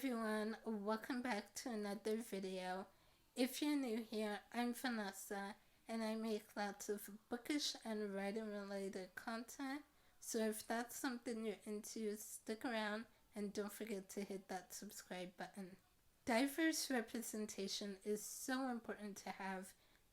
everyone, welcome back to another video. If you're new here, I'm Vanessa and I make lots of bookish and writing related content. So if that's something you're into, stick around and don't forget to hit that subscribe button. Diverse representation is so important to have,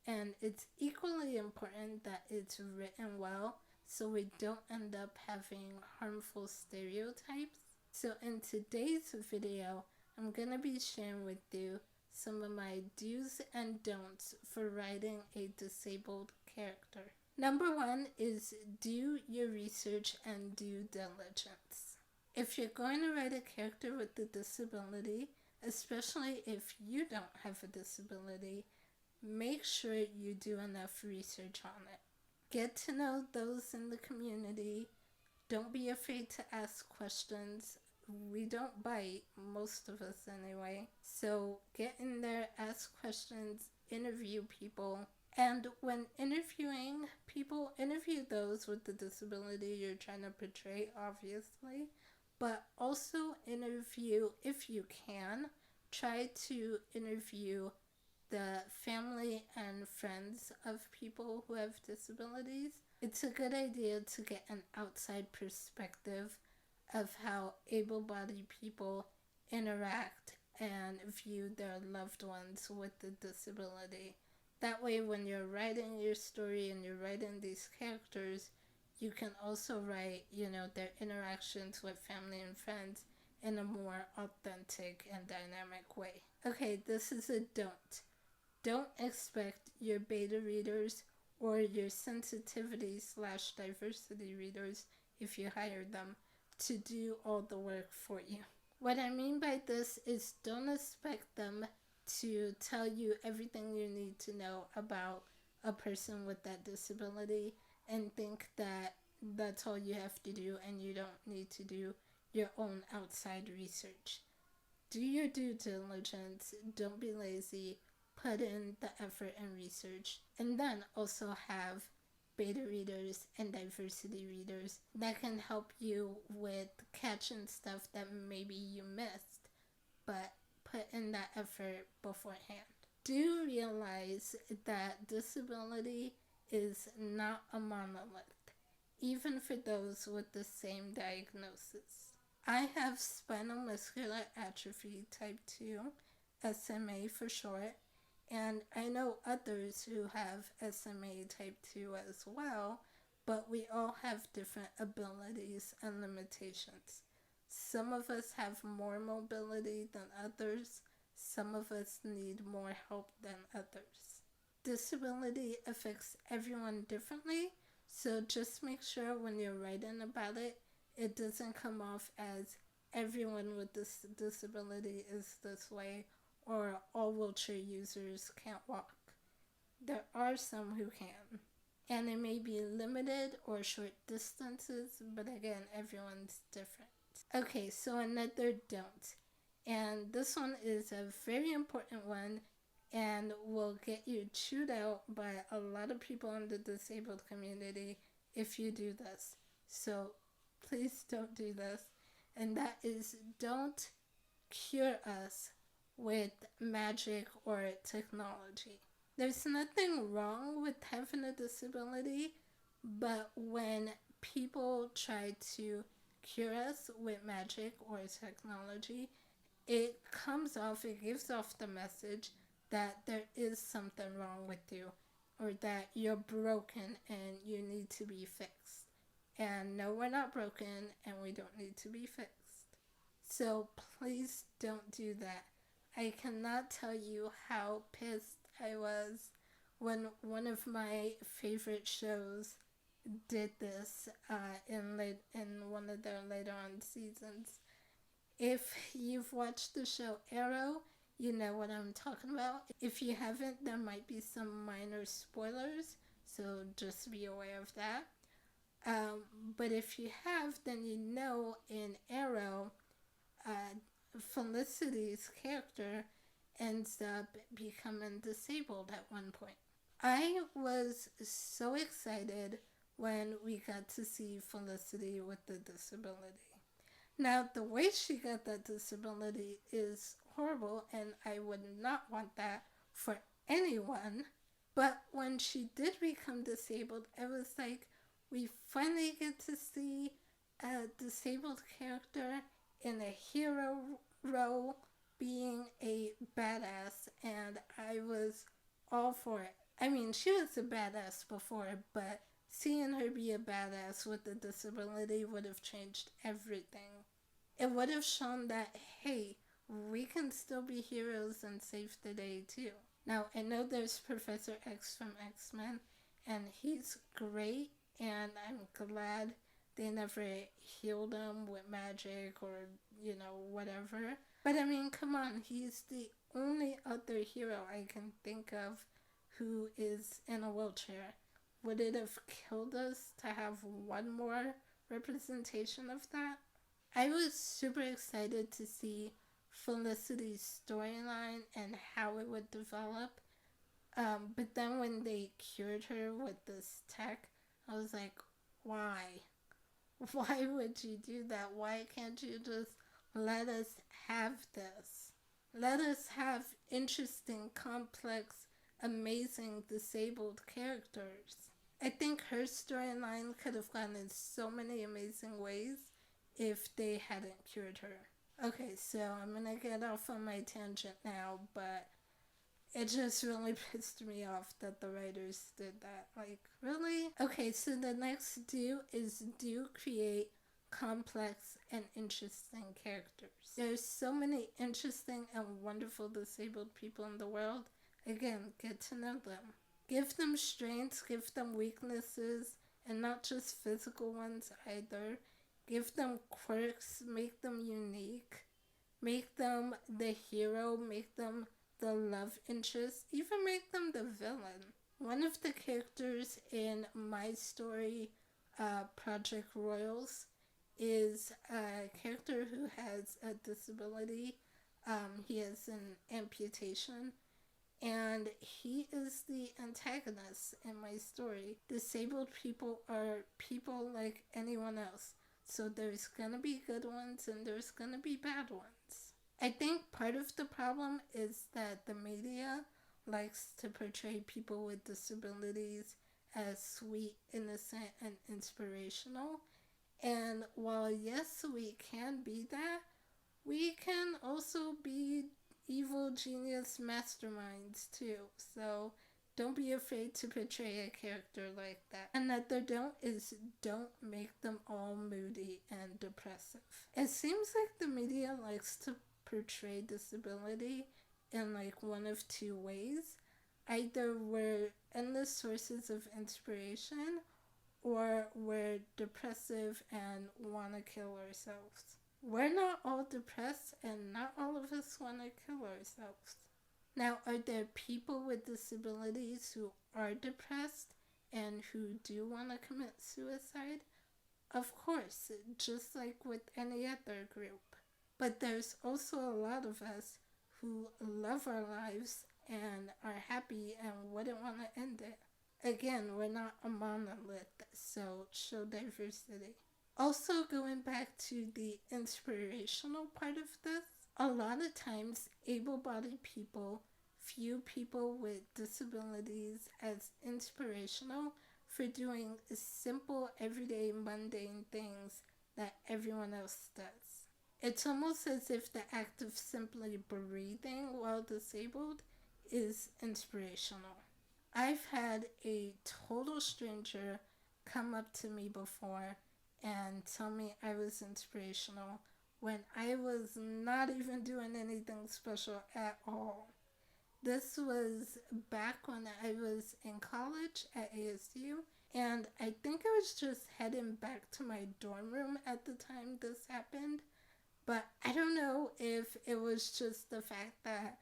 and it's equally important that it's written well so we don't end up having harmful stereotypes. So in today's video, I'm going to be sharing with you some of my do's and don'ts for writing a disabled character. Number one is do your research and due diligence. If you're going to write a character with a disability, especially if you don't have a disability, make sure you do enough research on it. Get to know those in the community. Don't be afraid to ask questions. We don't bite, most of us anyway. So get in there, ask questions, interview people. And when interviewing people, interview those with the disability you're trying to portray, obviously. But also interview, if you can, try to interview the family and friends of people who have disabilities. It's a good idea to get an outside perspective of how able-bodied people interact and view their loved ones with a disability. That way, when you're writing your story and you're writing these characters, you can also write, their interactions with family and friends in a more authentic and dynamic way. Okay, this is a don't. Don't expect your beta readers or your sensitivity/diversity readers, if you hire them, to do all the work for you. What I mean by this is don't expect them to tell you everything you need to know about a person with that disability and think that that's all you have to do and you don't need to do your own outside research. Do your due diligence. Don't be lazy. Put in the effort and research, and then also have beta readers and diversity readers that can help you with catching stuff that maybe you missed, but put in that effort beforehand. Do realize that disability is not a monolith, even for those with the same diagnosis. I have spinal muscular atrophy type 2, SMA for short, and I know others who have SMA type 2 as well, but we all have different abilities and limitations. Some of us have more mobility than others. Some of us need more help than others. Disability affects everyone differently, so just make sure when you're writing about it, it doesn't come off as everyone with this disability is this way, or all wheelchair users can't walk. There are some who can, and it may be limited or short distances, but again, everyone's different. Okay, so another don't, and this one is a very important one and will get you chewed out by a lot of people in the disabled community if you do this. So please don't do this, and that is don't cure us with magic or technology. There's nothing wrong with having a disability, but when people try to cure us with magic or technology, it gives off the message that there is something wrong with you, or that you're broken and you need to be fixed. And no, we're not broken and we don't need to be fixed. So please don't do that. I cannot tell you how pissed I was when one of my favorite shows did this in one of their later on seasons. If you've watched the show Arrow, you know what I'm talking about. If you haven't, there might be some minor spoilers, so just be aware of that. But if you have, then you know in Arrow, Felicity's character ends up becoming disabled at one point. I was so excited when we got to see Felicity with the disability. Now, the way she got that disability is horrible, and I would not want that for anyone. But when she did become disabled, I was like, we finally get to see a disabled character in a hero role being a badass, and I was all for it. I mean, she was a badass before, but seeing her be a badass with a disability would have changed everything. It would have shown that, hey, we can still be heroes and save the day too. Now, I know there's Professor X from X-Men, and he's great, and I'm glad they never healed him with magic or, whatever. But I mean, come on, he's the only other hero I can think of who is in a wheelchair. Would it have killed us to have one more representation of that? I was super excited to see Felicity's storyline and how it would develop. But then when they cured her with this tech, I was like, why? Why would you do that? Why can't you just let us have this? Let us have interesting, complex, amazing disabled characters. I think her storyline could have gone in so many amazing ways if they hadn't cured her. Okay, so I'm gonna get off on my tangent now, but it just really pissed me off that the writers did that. Like, really? Okay, so the next do create complex and interesting characters. There's so many interesting and wonderful disabled people in the world. Again, get to know them. Give them strengths, give them weaknesses, and not just physical ones either. Give them quirks, make them unique, make them the hero, make them the love interest, even make them the villain. One of the characters in my story, Project Royals, is a character who has a disability. He has an amputation, and he is the antagonist in my story. Disabled people are people like anyone else. So there's gonna be good ones and there's gonna be bad ones. I think part of the problem is that the media likes to portray people with disabilities as sweet, innocent, and inspirational. And while yes, we can be that, we can also be evil genius masterminds too. So don't be afraid to portray a character like that. Another don't make them all moody and depressive. It seems like the media likes to portray disability in like one of two ways. Either we're endless sources of inspiration, or we're depressive and want to kill ourselves. We're not all depressed, and not all of us want to kill ourselves. Now, are there people with disabilities who are depressed and who do want to commit suicide? Of course, just like with any other group. But there's also a lot of us who love our lives and are happy and wouldn't want to end it. Again, we're not a monolith, so show diversity. Also, going back to the inspirational part of this, a lot of times able-bodied people view people with disabilities as inspirational for doing simple, everyday, mundane things that everyone else does. It's almost as if the act of simply breathing while disabled is inspirational. I've had a total stranger come up to me before and tell me I was inspirational when I was not even doing anything special at all. This was back when I was in college at ASU, and I think I was just heading back to my dorm room at the time this happened. But I don't know if it was just the fact that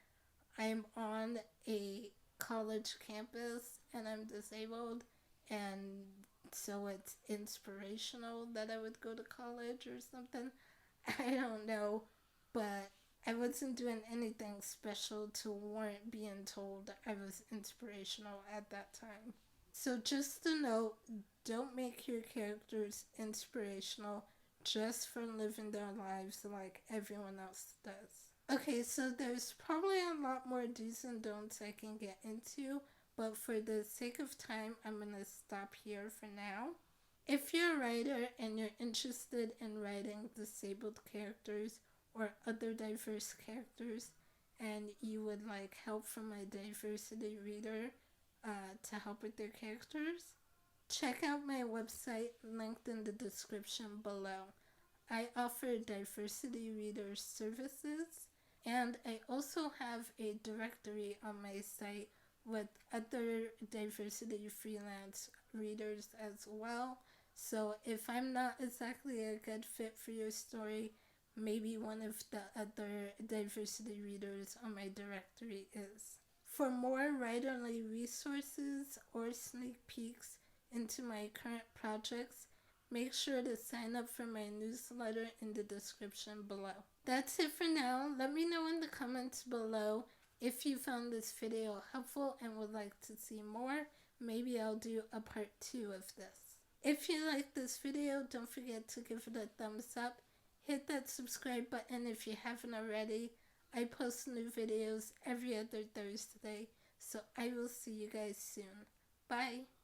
I'm on a college campus and I'm disabled, and so it's inspirational that I would go to college or something. I don't know, but I wasn't doing anything special to warrant being told I was inspirational at that time. So just a note, don't make your characters inspirational, just for living their lives like everyone else does. Okay, so there's probably a lot more do's and don'ts I can get into, but for the sake of time, I'm going to stop here for now. If you're a writer and you're interested in writing disabled characters or other diverse characters, and you would like help from a diversity reader to help with their characters, check out my website linked in the description below. I offer diversity reader services, and I also have a directory on my site with other diversity freelance readers as well. So if I'm not exactly a good fit for your story, maybe one of the other diversity readers on my directory is. For more writerly resources or sneak peeks into my current projects, make sure to sign up for my newsletter in the description below. That's it for now. Let me know in the comments below if you found this video helpful and would like to see more. Maybe I'll do a part 2 of this. If you like this video, don't forget to give it a thumbs up. Hit that subscribe button if you haven't already. I post new videos every other Thursday, so I will see you guys soon. Bye!